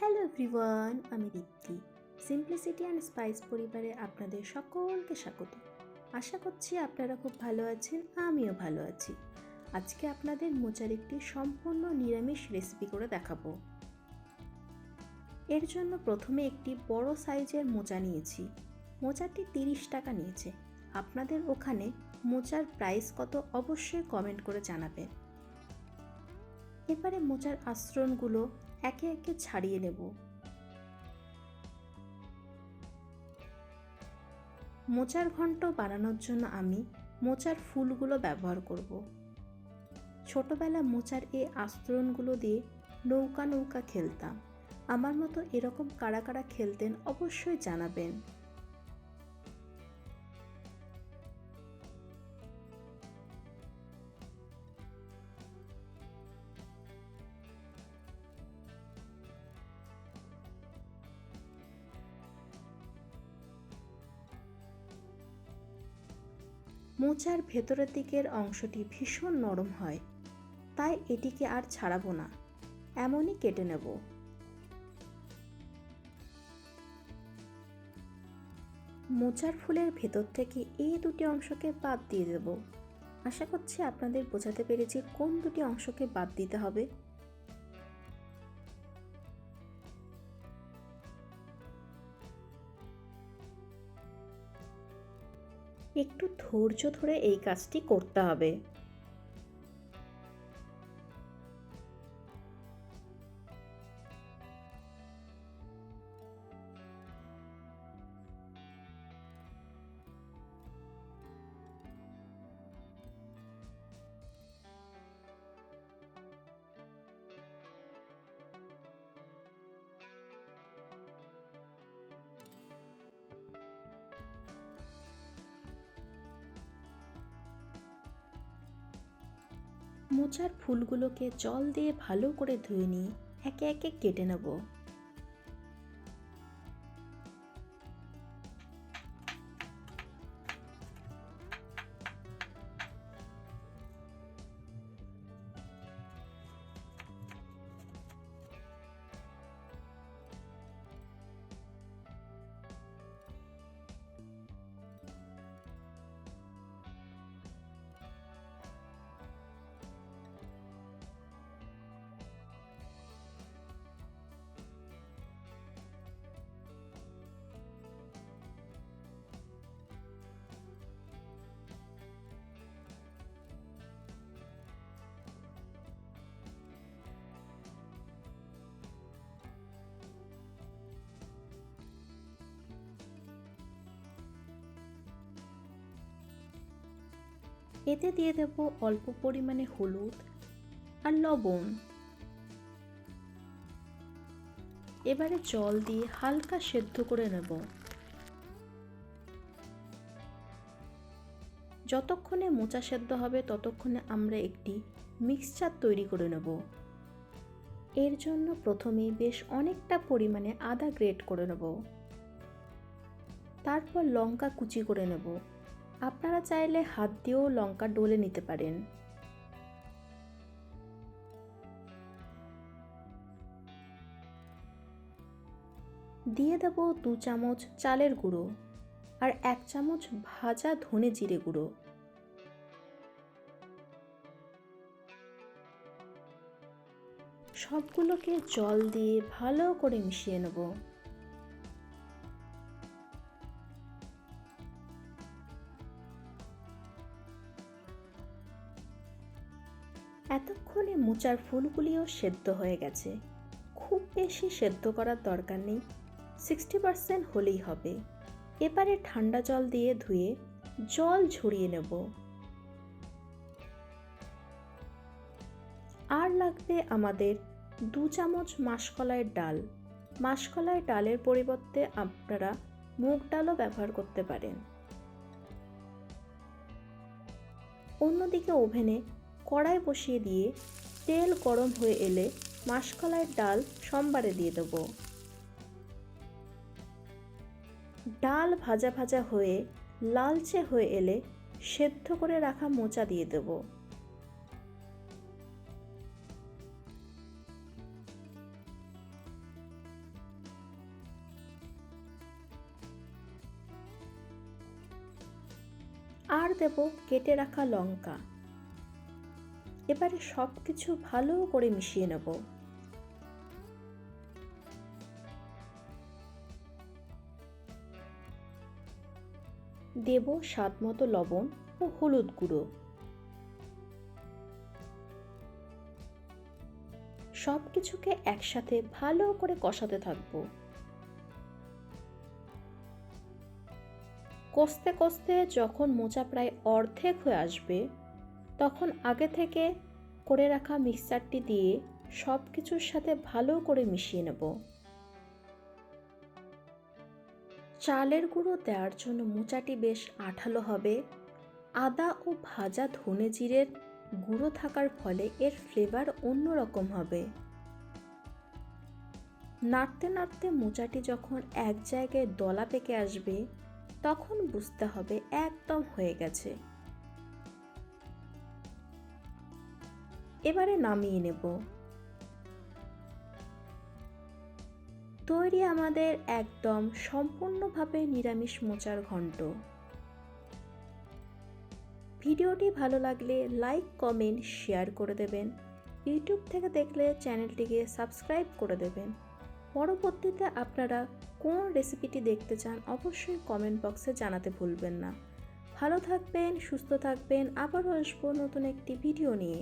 Hello everyone, আমি দীপ্তি। Simplicity and spice পরিবারে আপনাদের সকলকে স্বাগত। আশা করছি আপনারা খুব ভালো আছেন, আমিও ভালো আছি। আজকে আপনাদের মোচার একটি সম্পূর্ণ নিরামিষ রেসিপি করে দেখাবো। এর জন্য প্রথমে একটি বড় সাইজের মোচা নিয়েছি। মোচাটি 30 টাকা নিয়েছে। আপনাদের ওখানে মোচার প্রাইস কত অবশ্যই কমেন্ট করে জানাবেন। এবারে মোচার আঁচড়নগুলো একে একে ছাড়িয়ে নেব। মোচার ঘন্ট বানানোর জন্য আমি মোচার ফুলগুলো ব্যবহার করব। ছোটবেলা মোচার এই আস্তরণগুলো দিয়ে নৌকা নৌকা খেলতাম। আমার মতো এরকম কারা কারা খেলতেন অবশ্যই জানাবেন। মোচার ভেতরের দিকের অংশটি ভীষণ নরম হয়, তাই এটিকে আর ছাড়াবো না, এমনই কেটে নেব। মোচার ফুলের ভেতর থেকে এই দুটি অংশকে বাদ দিয়ে দেব। আশা করছি আপনাদের বোঝাতে পেরেছি কোন দুটি অংশকে বাদ দিতে হবে। একটু ধৈর্য ধরে এই কাজটি করতে হবে। মোচার ফুলগুলোকে জল দিয়ে ভালো করে ধুয়ে নিয়ে একে একে কেটে নেব। এতে দিয়ে দেব অল্প পরিমাণে হলুদ আর লবণ। এবারে জল দিয়ে হালকা সেদ্ধ করে নেব। যতক্ষণে মোচা সেদ্ধ হবে ততক্ষণে আমরা একটি মিক্সচার তৈরি করে নেব। এর জন্য প্রথমে বেশ অনেকটা পরিমাণে আদা গ্রেট করে নেব। তারপর লঙ্কা কুচি করে নেব। আপনারা চাইলে হাত দিয়েও লঙ্কা ডলে নিতে পারেন। দিয়ে দেব 2 চামচ চালের গুঁড়ো আর 1 চামচ ভাজা ধনে জিরে গুঁড়ো। সবগুলোকে জল দিয়ে ভালো করে মিশিয়ে নেব। এতক্ষণে মোচার ফুলগুলিও সেদ্ধ হয়ে গেছে। খুব বেশি সেদ্ধ করার দরকার নেই, 60% হলেই হবে। এবারে ঠান্ডা জল দিয়ে ধুয়ে জল ঝরিয়ে নেব। আর লাগবে আমাদের 2 চামচ মাসকলাইয়ের ডাল। মাসকলাইয়ের ডালের পরিবর্তে আপনারা মুগ ডালও ব্যবহার করতে পারেন। অন্যদিকে ওভেনে কড়াই বসিয়ে দিয়ে তেল গরম হয়ে এলে মাসকলাইয়ের ডাল সম্বারে দিয়ে দেব। ডাল ভাজা ভাজা হয়ে লালচে হয়ে এলে সেদ্ধ করে রাখা মোচা দিয়ে দেব। আর দেব কেটে রাখা লঙ্কা। এবারে সব কিছু ভালো করে মিশিয়ে নেব। দেব স্বাদমতো লবণ ও হলুদ গুঁড়ো। সব কিছুকে একসাথে ভালো করে কষাতে থাকবো। কষতে কষতে যখন মোচা প্রায় অর্ধেক হয়ে আসবে, তখন আগে থেকে করে রাখা মিক্সচারটি দিয়ে সব কিছুর সাথে ভালো করে মিশিয়ে নেব। চালের গুঁড়ো দেওয়ার জন্য মোচাটি বেশ আঠালো হবে। আদা ও ভাজা ধনে জিরের গুঁড়ো থাকার ফলে এর ফ্লেভার অন্যরকম হবে। নাড়তে নাড়তে মোচাটি যখন এক জায়গায় দলা পেকে আসবে, তখন বুঝতে হবে একদম হয়ে গেছে। এবারে নামিয়ে নেব। তৈরি আমাদের একদম সম্পূর্ণভাবে নিরামিষ মোচার ঘন্ট। ভিডিওটি ভালো লাগলে লাইক, কমেন্ট, শেয়ার করে দেবেন। ইউটিউব থেকে দেখলে চ্যানেলটিকে সাবস্ক্রাইব করে দেবেন। পরবর্তীতে আপনারা কোন রেসিপিটি দেখতে চান অবশ্যই কমেন্ট বক্সে জানাতে ভুলবেন না। ভালো থাকবেন, সুস্থ থাকবেন। আবারও আসবো নতুন একটি ভিডিও নিয়ে।